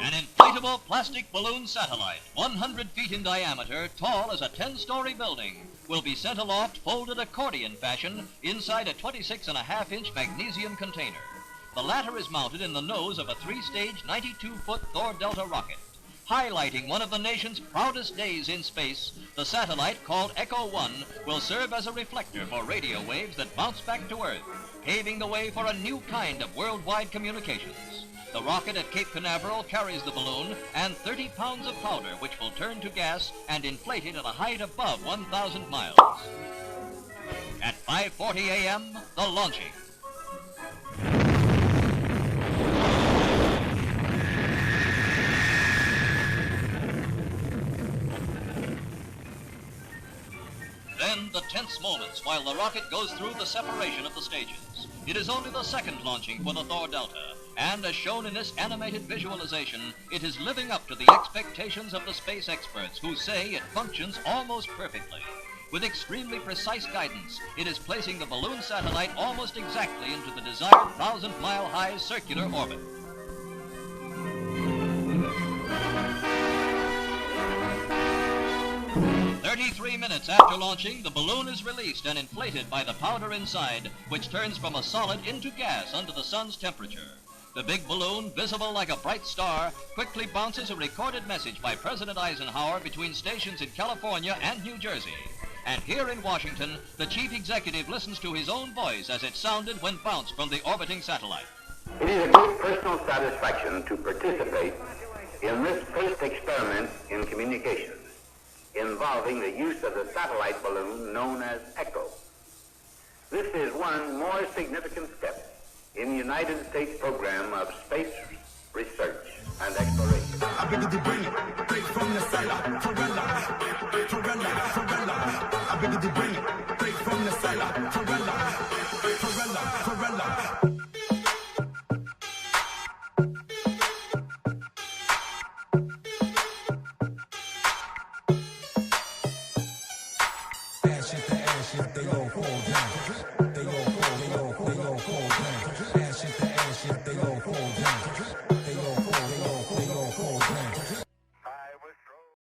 An inflatable plastic balloon satellite, 100 feet in diameter, tall as a 10-story building, will be sent aloft folded accordion fashion inside a 26.5-inch magnesium container. The latter is mounted in the nose of a 3-stage 92-foot Thor Delta rocket. Highlighting one of the nation's proudest days in space, the satellite, called Echo 1, will serve as a reflector for radio waves that bounce back to Earth, paving the way for a new kind of worldwide communications. The rocket at Cape Canaveral carries the balloon and 30 pounds of powder, which will turn to gas and inflate it at a height above 1,000 miles. At 5:40 a.m., the launching. Then the tense moments while the rocket goes through the separation of the stages. It is only the second launching for the Thor Delta, and as shown in this animated visualization, it is living up to the expectations of the space experts who say it functions almost perfectly. With extremely precise guidance, it is placing the balloon satellite almost exactly into the desired 1,000-mile-high circular orbit. Three minutes after launching, the balloon is released and inflated by the powder inside, which turns from a solid into gas under the sun's temperature. The big balloon, visible like a bright star, quickly bounces a recorded message by President Eisenhower between stations in California and New Jersey. And here in Washington, the chief executive listens to his own voice as it sounded when bounced from the orbiting satellite. It is a great personal satisfaction to participate in this first experiment in communications, involving the use of the satellite balloon known as Echo. This is one more significant step in the United States program of space research and exploration. They all fall down. They all fall down. Ash to ash, they all fall down.